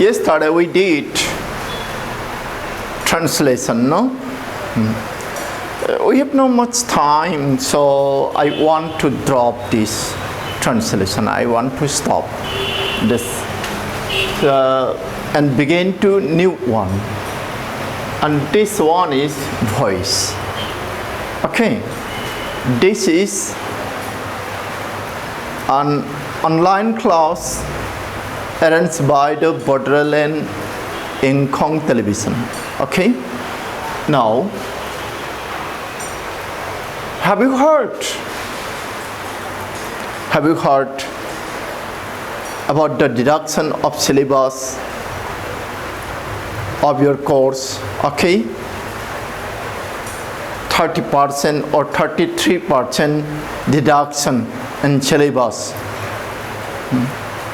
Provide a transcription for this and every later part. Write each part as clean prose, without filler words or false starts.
Yesterday we did translation, no? We have not much time, so I want to drop this translation. I want to stop this and begin to new one. And this one is voice. Okay, this is an online class arranged by the Borderland Incong Television. Okay, now have you heard about the deduction of syllabus of your course? Okay, 30% or 33% deduction in syllabus.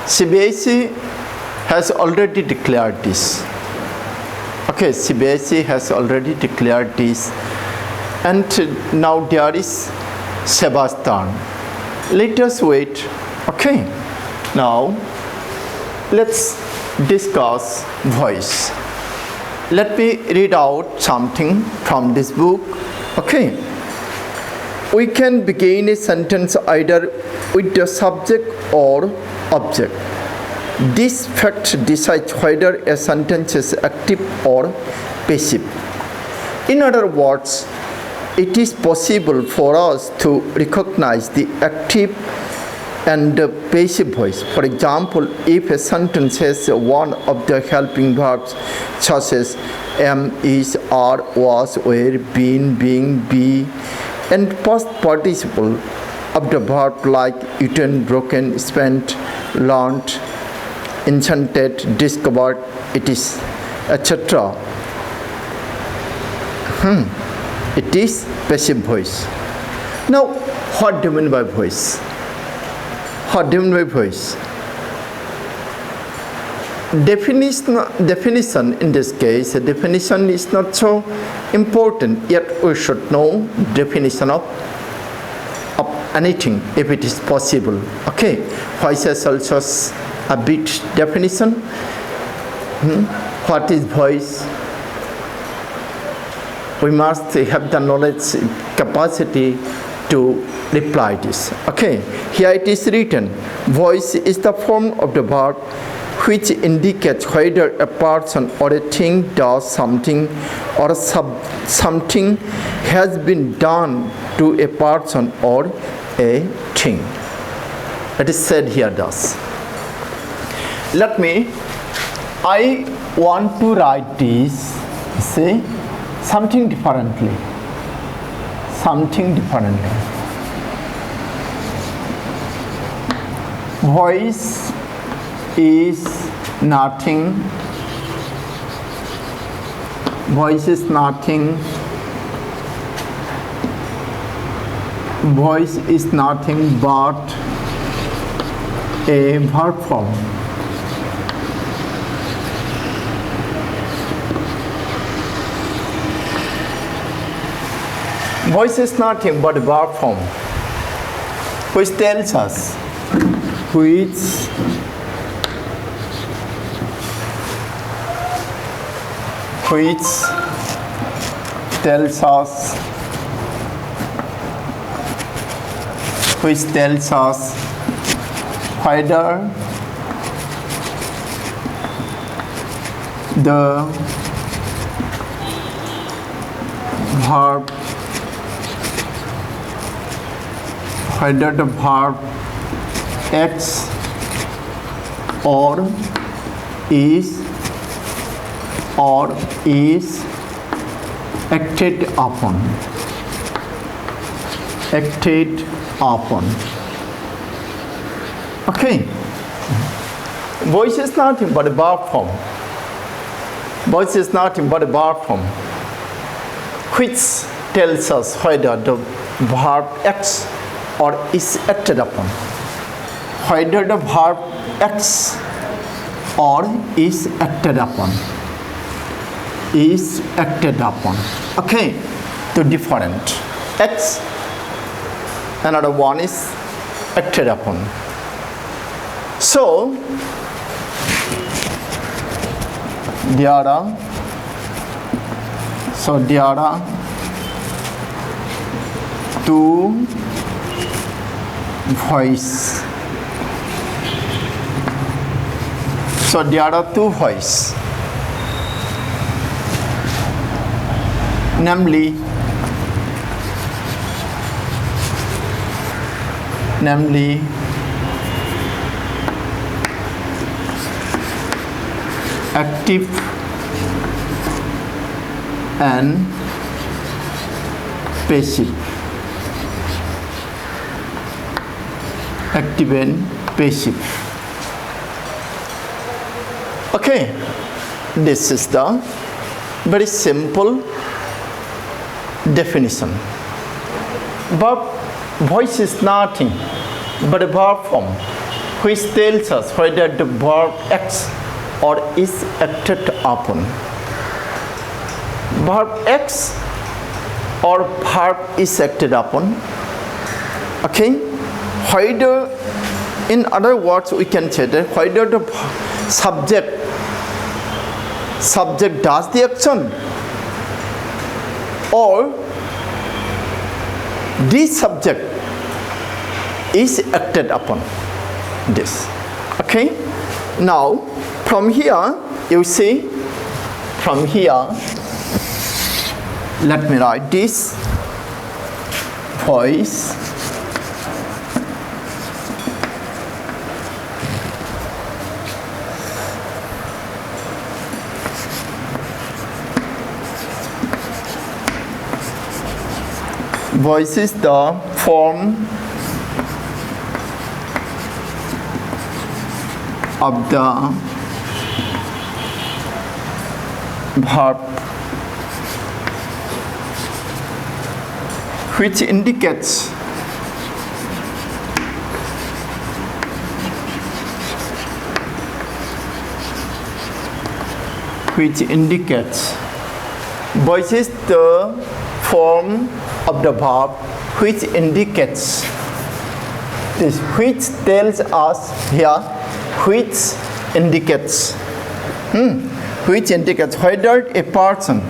CBSE has already declared this. Okay, CBSE has already declared this, and now there is syllabus turn. Let us wait. Okay, now let's discuss voice. Let me read out something from this book. Okay, we can begin a sentence either with the subject or object. This fact decides whether a sentence is active or passive. In other words, it is possible for us to recognize the active and the passive voice. For example, if a sentence has one of the helping verbs such as am, is, are, was, were, been, being, be, and past participle of the verb like eaten, broken, spent, learned, enchanted, discovered, it is, etc. It is passive voice. Now, what do you mean by voice? What do you mean by voice? Definition in this case, a definition is not so important, yet we should know definition of anything if it is possible. Okay, voice is also a big definition. What is voice? We must have the knowledge capacity to reply this. Okay, here it is written, voice is the form of the verb which indicates whether a person or a thing does something or something has been done to a person or a thing. It is said here thus. I want to write this, say, something differently. Voice is nothing. Voice is nothing but a verb form. Voice is nothing but a verb form, which tells us whether the verb acts or is acted upon. Okay, voice is nothing but a verb form. Which tells us whether the verb acts or is acted upon. Whether the verb acts or is acted upon. Okay, two different. Acts, another one is acted upon. So there are two voices. So there are two voices, namely active and passive. Active and passive. Okay, this is the very simple definition. Verb voice is nothing but a verb form which tells us whether the verb acts or is acted upon. Verb acts or verb is acted upon. Okay, whether, in other words, we can say that whether the subject does the action or this subject is acted upon this. Okay, now from here you see, from here let me write this: voice is the form of the verb which indicates voice is the form of the verb which indicates this, which tells us here, which indicates whether a person,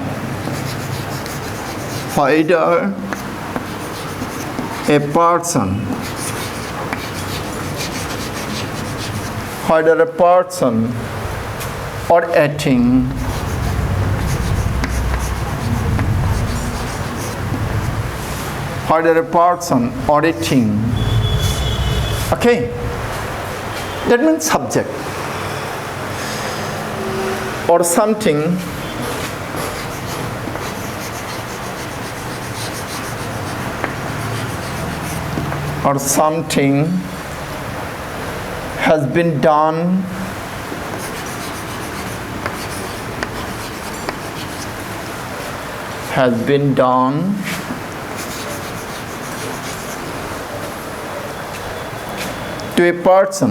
or a thing okay, that means subject or something has been done to a person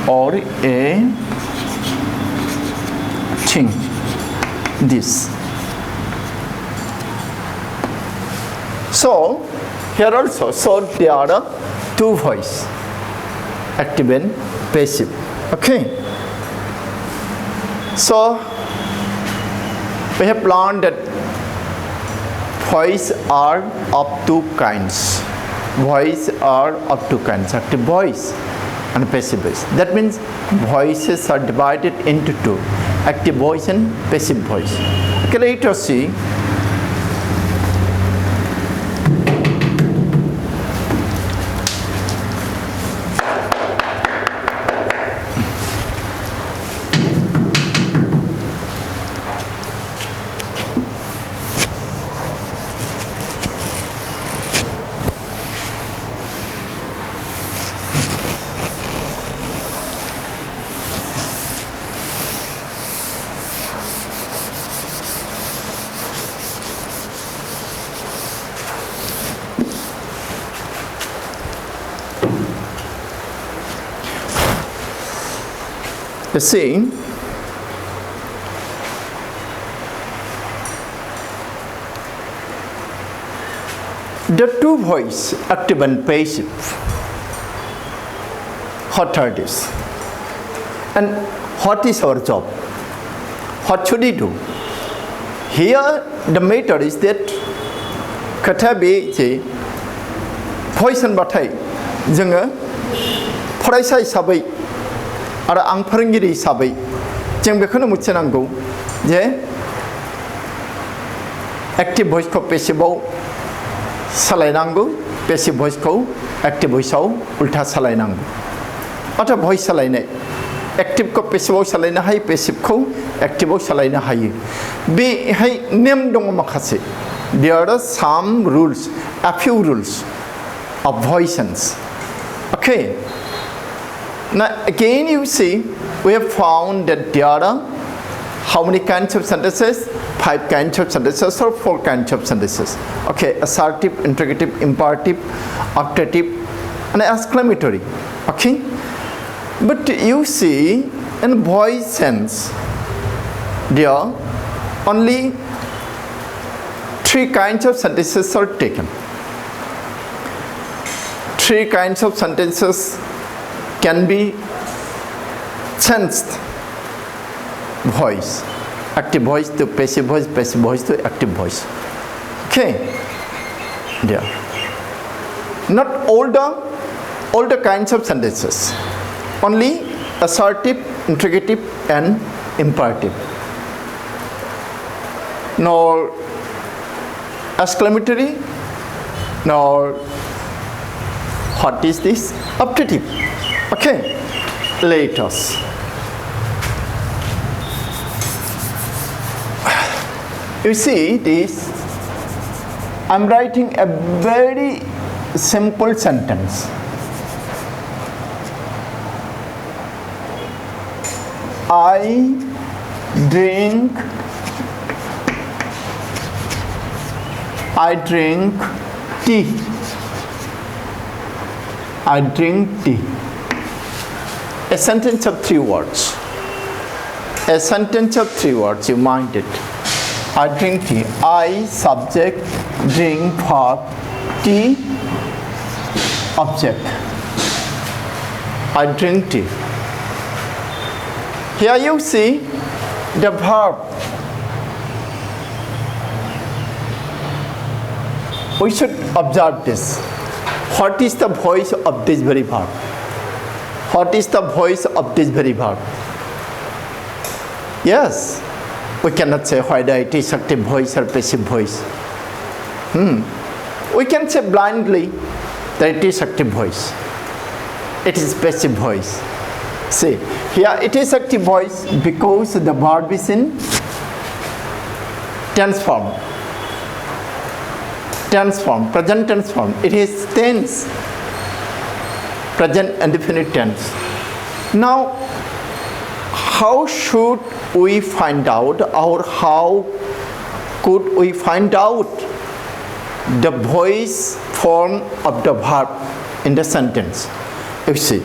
or a thing. This. So here also, so there are two voices, active and passive. Okay. So we have learned that voices are of two kinds. Active voice and passive voice. That means voices are divided into two: active voice and passive voice. Okay, let us see. You see, the two voices, active and passive, What are these? And what is our job? What should we do? Here the matter is that खोथाया बे जे भइस होनबाथाय जोङो फरायसा हिसाबै आरो आं फोरोंगिरि हिसाबै जों बेखौनो मिथिनांगौ जे एक्टिभ भइसखौ पेसिभआव सोलायनांगौ पेसिभ भइसखौ एक्टिभ भइसआव उल्था सोलायनांगौ अर्थात भइस सोलायनाय एक्टिभखौ पेसिभआव सोलायनो हायो पेसिभखौ एक्टिभआव सोलायनो हायो बेहाय नेम दङ माखासे There are some rules, a few rules of voicings. Okay. Now again you see, we have found that there are how many kinds of sentences? 5 kinds of sentences or 4 kinds of sentences. Okay, assertive, interrogative, imperative, optative, and exclamatory. Okay. But you see, in voice sense, there are only 3 kinds of sentences are taken. 3 kinds of sentences can be changed. Voice, active voice to passive voice to active voice. Okay, there. Not all the kinds of sentences. Only assertive, interrogative, and imperative. Nor exclamatory, nor what is this? Optative. Okay, let us. You see this, I'm writing a very simple sentence. I drink tea. I drink tea. A sentence of 3 words. A sentence of 3 words, you mind it. I drink tea. I, subject, drink, verb, tea, object. I drink tea. Here you see the verb. We should observe this. What is the voice of this very verb? What is the voice of this very verb? Yes, we cannot say whether it is active voice or passive voice. We can say blindly that it is active voice. It is passive voice. See, here it is active voice because the verb is in tense form. Tense form, present tense form. It is tense, present and definite tense. Now, how should we find out, or how could we find out the voice form of the verb in the sentence? You see,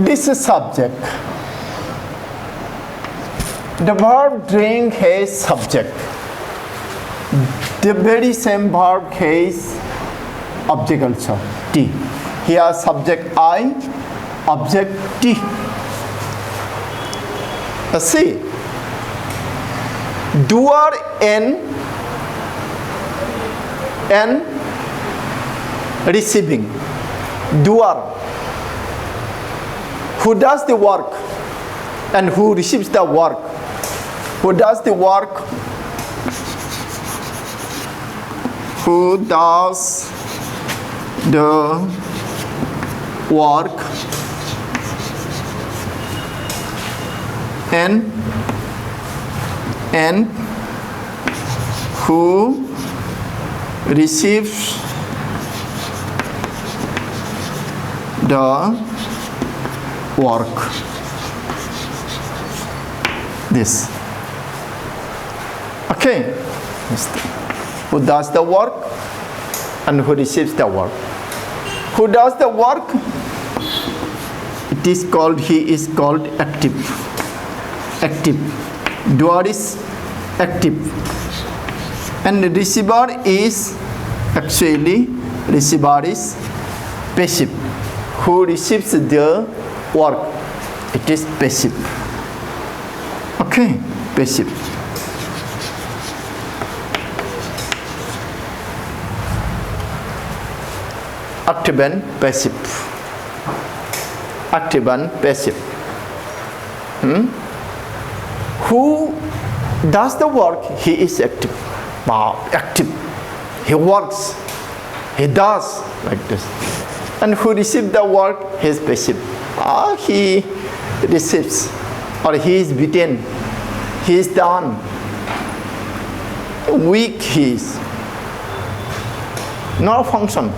this is subject. The verb drink has subject. The very same verb has object also, tea. Here subject I, object tea. See, doer N and receiving. Doer, who does the work and who receives the work. Who does the work? Who does the work and who receives the work. This. Okay. Who does the work and who receives the work. Who does the work? It is called, he is called active. Active. Doer is active. And the receiver is, actually, receiver is passive. who receives the work, it is passive. Okay, passive. Active and passive. Active and passive. Who does the work, he is active. Active. He works. He does like this. And who receives the work, he is passive. He receives, or he is beaten. He is done. Weak he is. No function.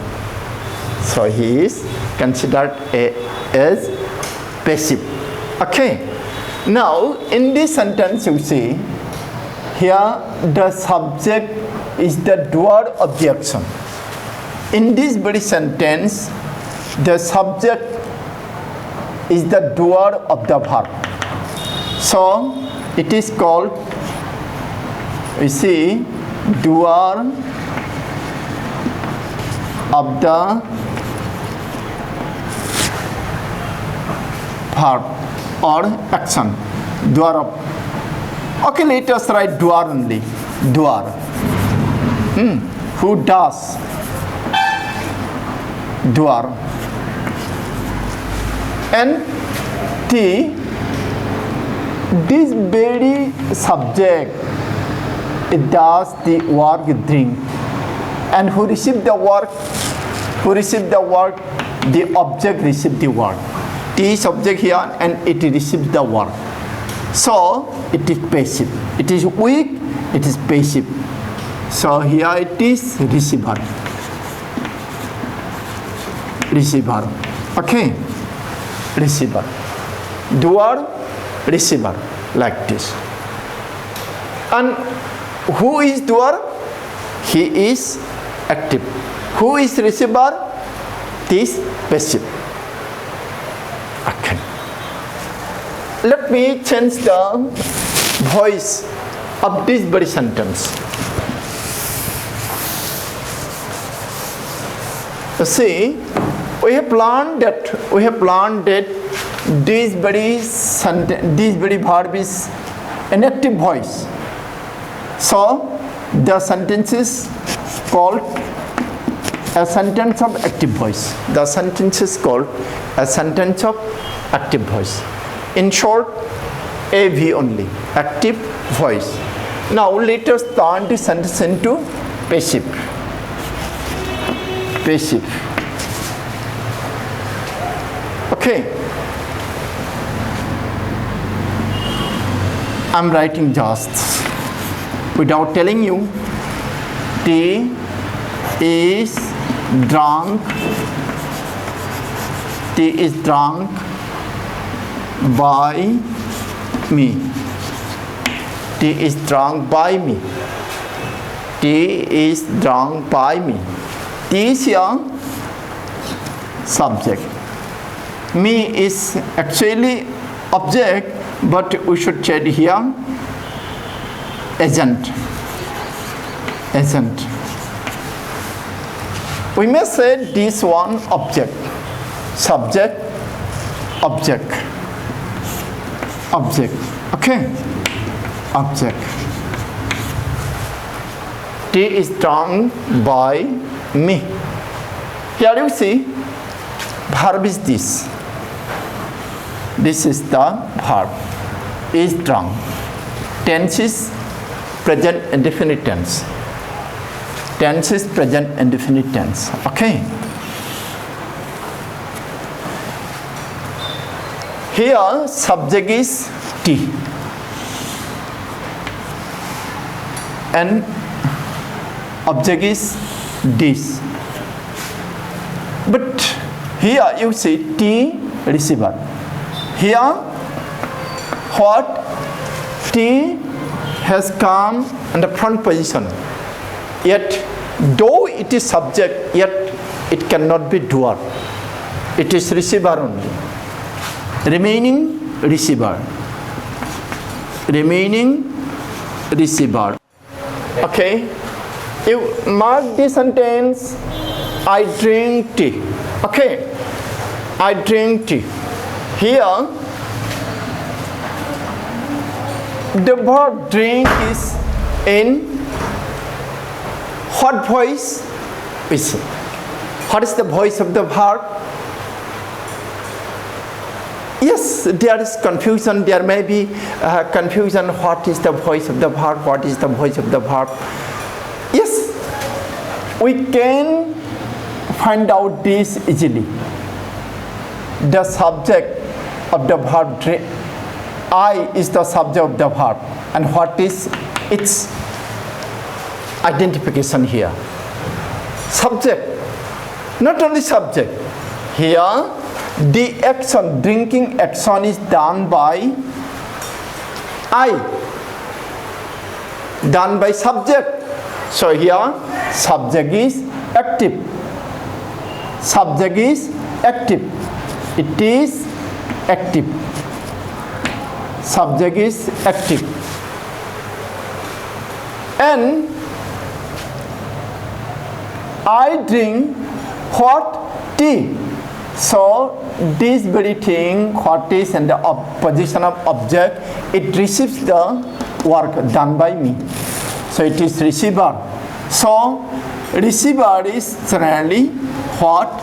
So he is considered as passive. Okay. Now in this sentence you see, here the subject is the doer of the action. In this very sentence, the subject is the doer of the verb. So it is called, you see, doer of the verb or action. Doer of. Okay, let us write doer only. Doer. Who does? Doer. And this very subject, it does the work doing. And who received the work? Who received the work? The object received the work. T is object here and it receives the work. So it is passive. It is weak, it is passive. So here it is receiver. Receiver. Okay. Receiver. Doer, receiver. Like this. And who is doer? He is active. Who is receiver? This passive. Okay. Let me change the voice of this very sentence. See, we have planned that this very verb is an active voice. So the sentence is called a sentence of active voice. The sentence is called a sentence of active voice. In short, AV only, active voice. Now let us turn the sentence into passive. Passive. Okay. I'm writing just without telling you. T is drunk. T is drunk by me. T is drunk by me. T is drunk by me. T is your subject. Me is actually object, but we should change here agent. Agent. We may say this one object. Subject, object. Object. Okay? Object. T is done by me. Here you see, verb is this. This is the verb. Is done. Tense is present indefinite tense. Tense is present indefinite tense. Okay? Here subject is T and object is this. But here you see T receiver. Here what? T has come in the front position. Yet though it is subject, yet it cannot be doer. It is receiver only. Remaining receiver. Remaining receiver. Okay. You mark this sentence. I drink tea. Okay. I drink tea. Here, the verb drink is in what voice? What is the voice of the verb? Yes, there is confusion. There may be confusion. What is the voice of the verb? What is the voice of the verb? Yes, we can find out this easily. The subject of the verb drink, I is the subject of the verb, and what is its identification here? Subject, not only subject. Here, the action, drinking action is done by I, done by subject. So here, subject is active. Subject is active. It is active. Subject is active. And I drink what? Tea. So this very thing, what is in the position of object, it receives the work done by me. So it is receiver. So receiver is generally what?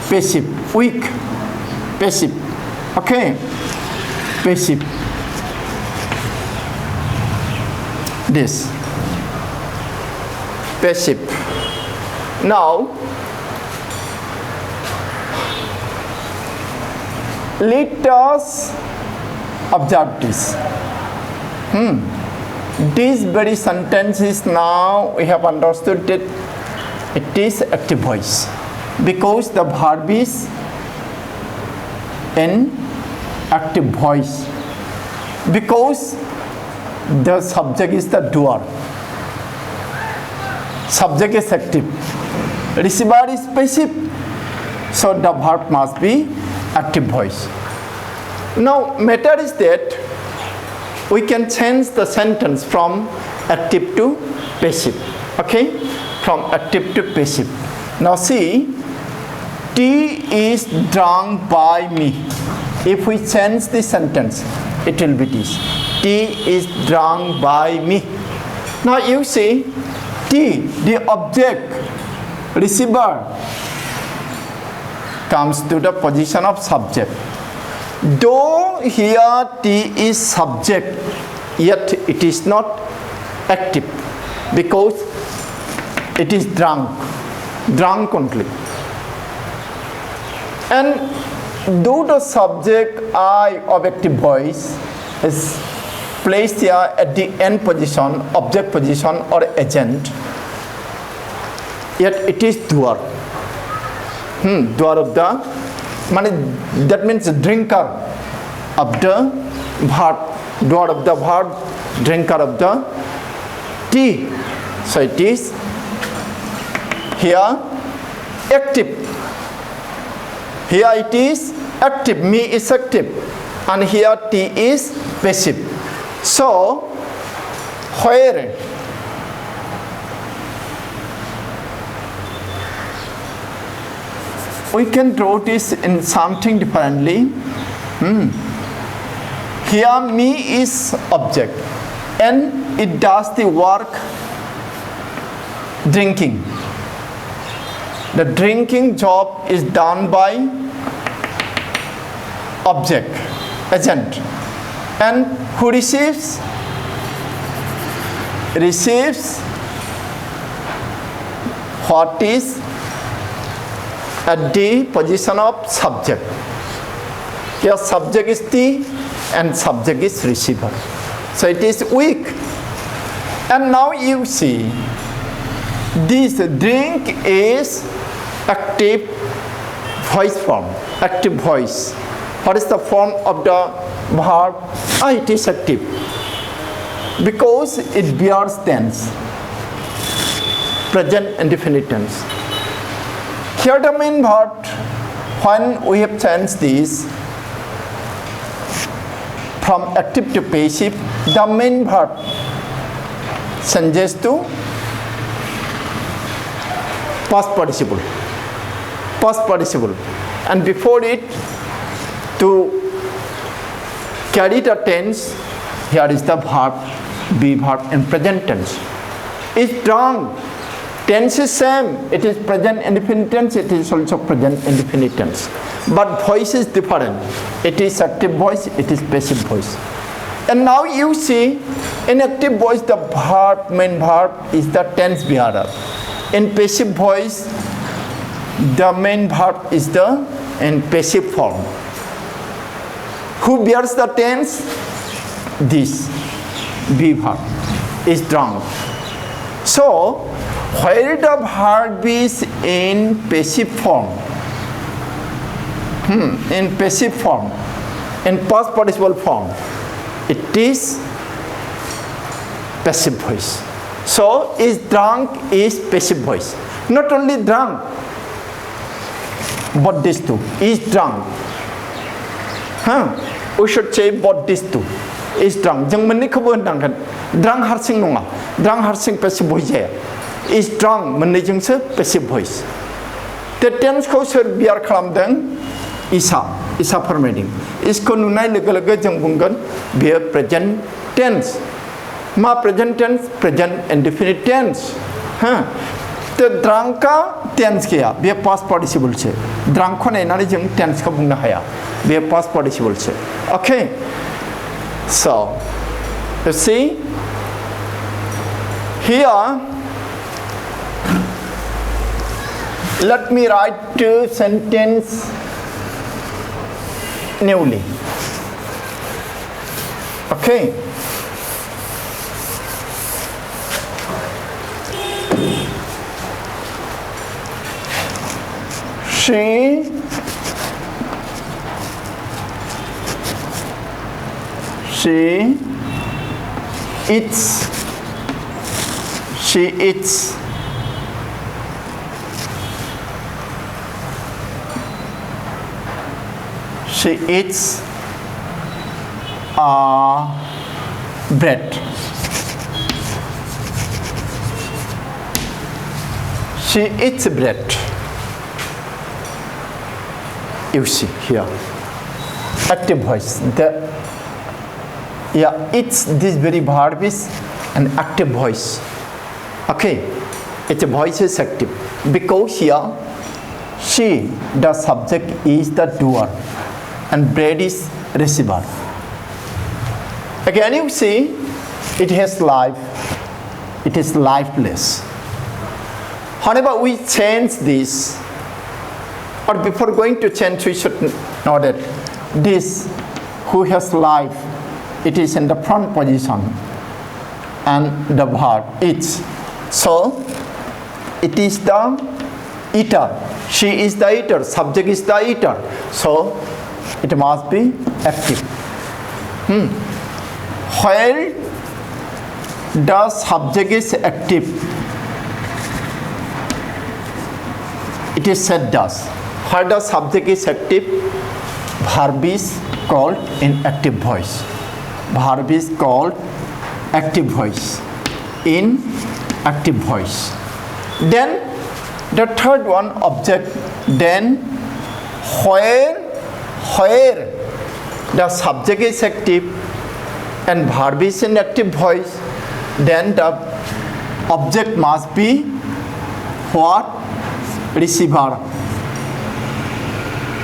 Passive, weak, passive. Okay, passive. This passive. Now let us observe this. This very sentence is now we have understood that it is active voice because the verb is in active voice, because the subject is the doer. Subject is active. Receiver is passive. So the verb must be active voice. Now matter is that we can change the sentence from active to passive. Okay? From active to passive. Now see, tea is drunk by me. If we change the sentence, it will be this. Tea is drunk by me. Now you see, tea, the object, receiver, comes to the position of subject. Though here tea is subject, yet it is not active because it is drunk only. And though the subject I of active voice is placed here at the end position, object position or agent, yet it is doer. Doer of the, that means drinker of the verb, doer of the verb, drinker of the tea. So it is here active. Here it is active, me is active, and here tea is passive. So where we can draw this in something differently. Here me is object and it does the work drinking. The drinking job is done by object, agent. And who receives? Receives what is at the position of subject. Here subject is tea and subject is receiver. So it is weak. And now you see, this drink is active voice form, active voice. What is the form of the verb? It is active because it bears tense, present indefinite tense. Here the main verb, when we have changed this from active to passive, the main verb changes to past participle. Past participle. and before it, to carry the tense, here is the verb, be verb in present tense. It's wrong. Tense is same. It is present indefinite tense. It is also present indefinite tense. But voice is different. It is active voice. It is passive voice. And now you see, in active voice, the verb, main verb is the tense bearer. In passive voice, the main verb is the in passive form. Who bears the tense? This be verb is wrong. So, where the verb is in passive form, in passive form, in past participle form, it is passive voice. So, is drunk is passive voice. Not only drunk, but this too is drunk. We should say but this too is drunk. Jang mani khabu drunk drunk harsing nunga. Drunk harsing passive voice is drunk mani jang se passive voice. The tense ko sir biar khalam deng isa affirmative. Is ko nunai lega jang bunggan biar present tense. Ma present tense present indefinite tense. The drunka tense kya biar past participle se. Drunk ko nai jang tense ka bungna haya. Biar past participle se. Okay. So, you see, here, let me write two sentence newly. Okay. She eats bread. She eats bread. You see here, active voice. It's this very verb is an active voice. Okay, its voice is active because here she, the subject, is the doer and bread is receiver. Again, you see, it has life. It is lifeless. However, we change this, or before going to change, we should know that this who has life, it is in the front position and the verb eats. So, it is the eater. She is the eater. Subject is the eater. So, it must be active. Where the subject is active, it is said thus. Where the subject is active, verb is called in active voice. Verb is called active voice, in active voice. Then the third one, object. Then where the subject is active and verb is in active voice, then the object must be what? Receiver,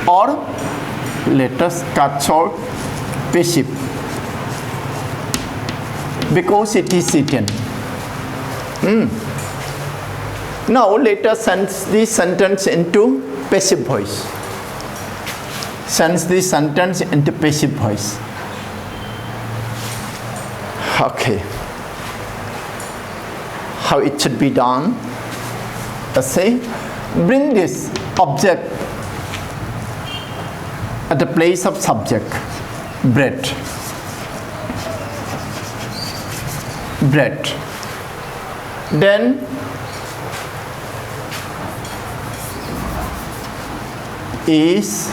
or let us cut short, passive, because it is eaten. Now let us send this sentence into passive voice. Sends this sentence into passive voice. Okay. How it should be done? Let's say, bring this object at the place of subject, bread. Bread. Then is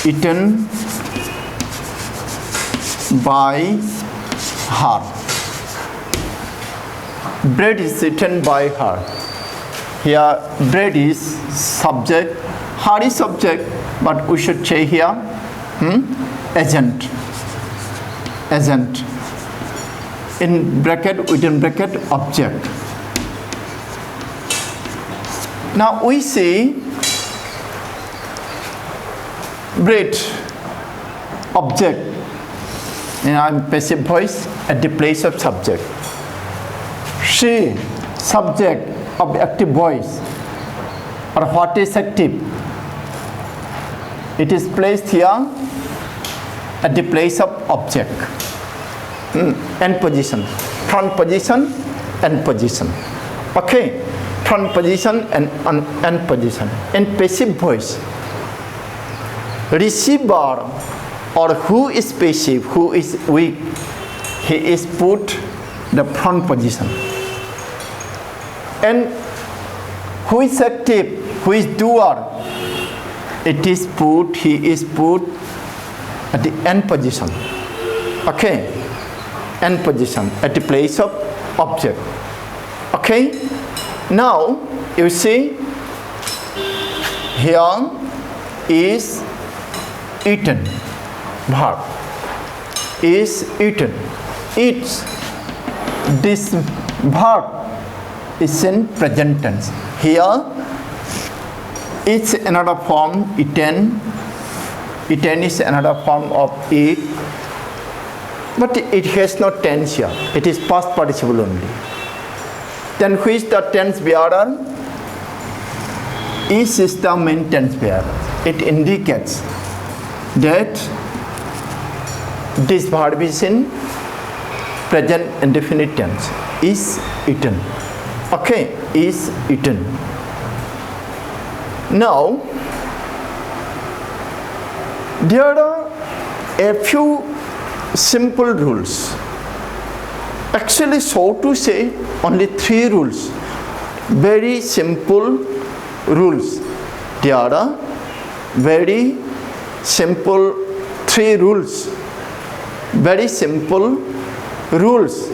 eaten by her. Bread is eaten by her. Here bread is subject, Hard is subject, but we should say here agent. Agent. In bracket, within bracket, object. Now we see bread, object, in passive voice at the place of subject. She, subject of active voice, or what is active? It is placed here at the place of object. End position, front position, end position. Okay, front position and end position. In passive voice, receiver or who is passive, who is weak, he is put the front position. And who is active, who is doer, it is put, he is put at the end position. Okay, end position at the place of object. Okay, now you see here is eaten, verb is eaten, eats. This verb is in present tense. Here it's another form, eaten. Eaten is another form of eat, but it has no tense here. It is past participle only. Then which the tense bearer? Is the main tense bearer. It indicates that this verb is in present indefinite tense. Is eaten. Okay, is eaten. Now there are a few simple rules. Actually, so to say, only 3 rules. Very simple rules. There are very simple 3 rules. Very simple rules.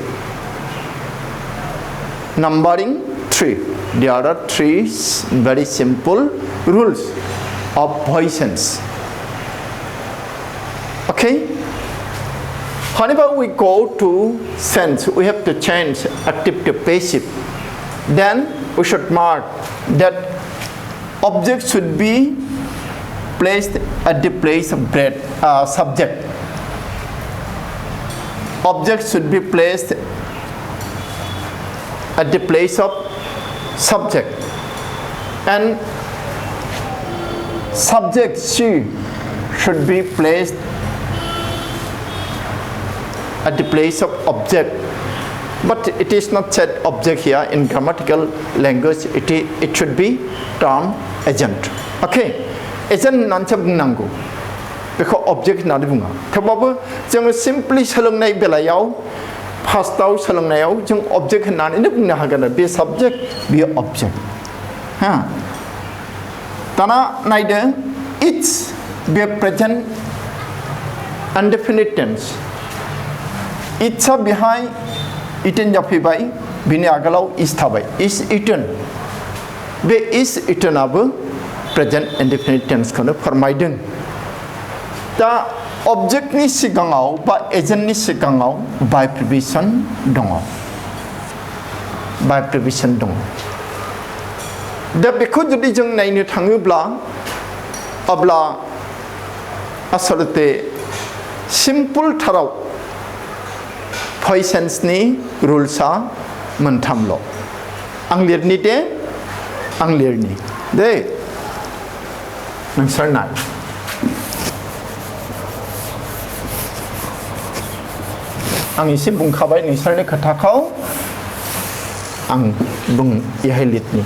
Numbering 3. There are 3 very simple rules of voicings. Okay? Whenever we go to sense, we have to change active to passive. Then we should mark that object should be placed at the place of subject. Object should be placed at the place of subject. And subject she should be placed at the place of object, but it is not said object here in grammatical language. It should be term agent. Okay, agent nancha bungango because object na bunga. Thababu jeng simply salongnai belayau pastau salongnayau jeng object nan ini bungna hagana be subject be object. Tana naide it's be present indefinite tense. It's behind eaten japibai bini agalau is thabai is eaten. Be is eaten abu present indefinite tense kono permaiden. The object ni sigangau ba agent ni sigangau by preposition dongo. By preposition dongo. Da beko jodi jeng naine thangubla abla asalate simple tharau voicings ni rules a monthamlo. Ang lirni de ang lirni de nangsar nai. Ang isi bungkabai nangsar ni khathakau ang bung ihalit ni.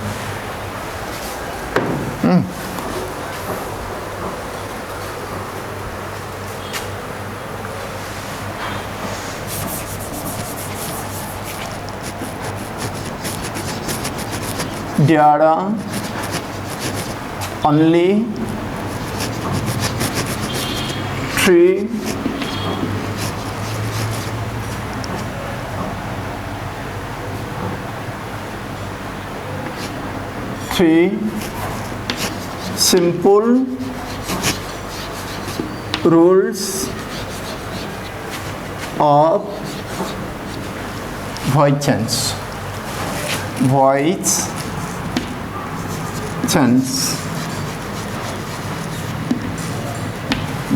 There are only 3 simple simple rules of voice change. Voice change.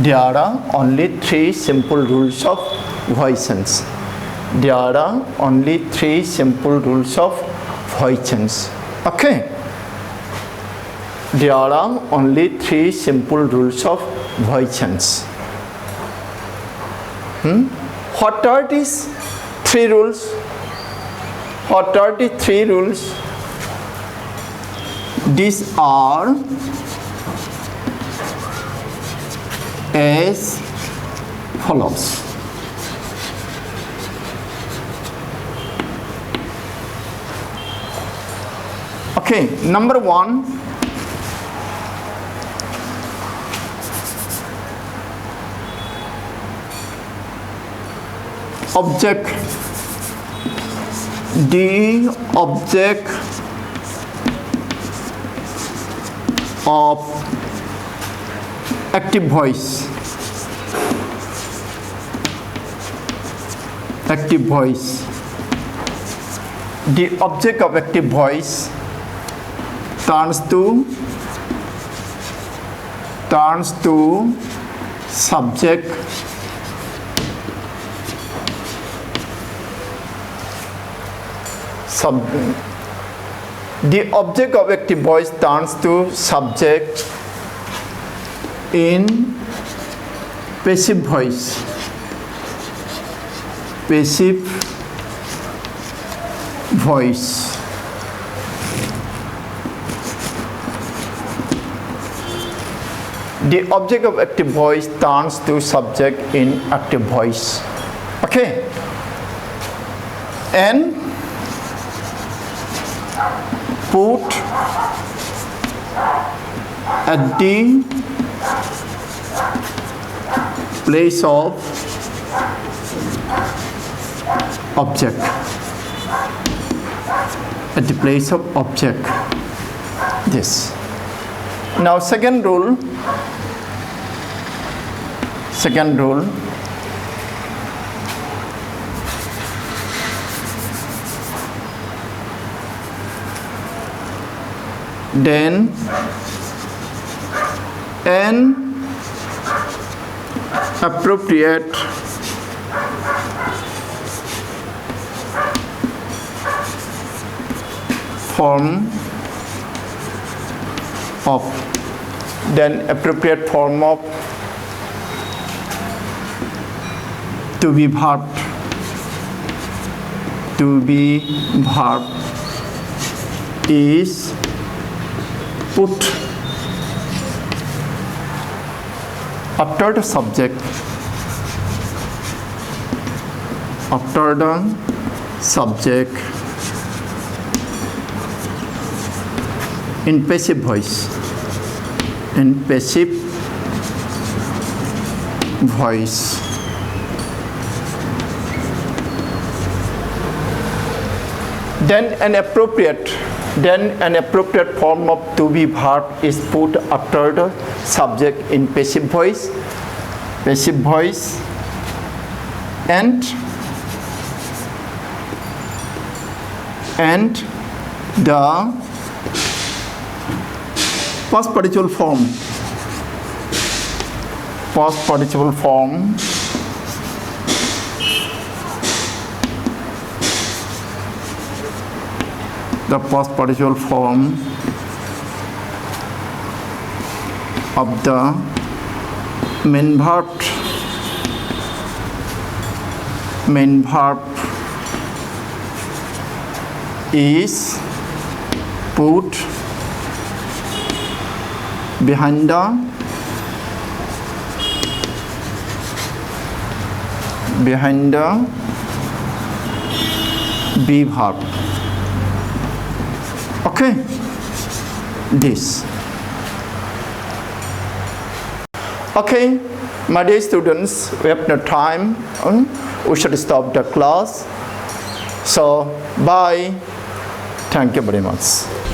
There are only three simple rules of voice change. There are only three simple rules of voice change. Okay. There are only three simple rules of voice change. What are these three rules? What are the three rules? These are as follows. Okay, number one, object. The object of active voice. Active voice. The object of active voice turns to subject the object of active voice turns to subject in passive voice. Passive voice. The object of active voice turns to subject in active voice. Okay. And put at the place of object. At the place of object. This. Now second rule. Second rule. Then an appropriate form of to be verb is put after the subject in passive voice. Then an appropriate form of to be verb is put after the subject in passive voice. And the past participle form. The past participle form of the main verb is put behind the be verb. Okay, this. Okay, my dear students, we have no time. We should stop the class. So, bye. Thank you very much.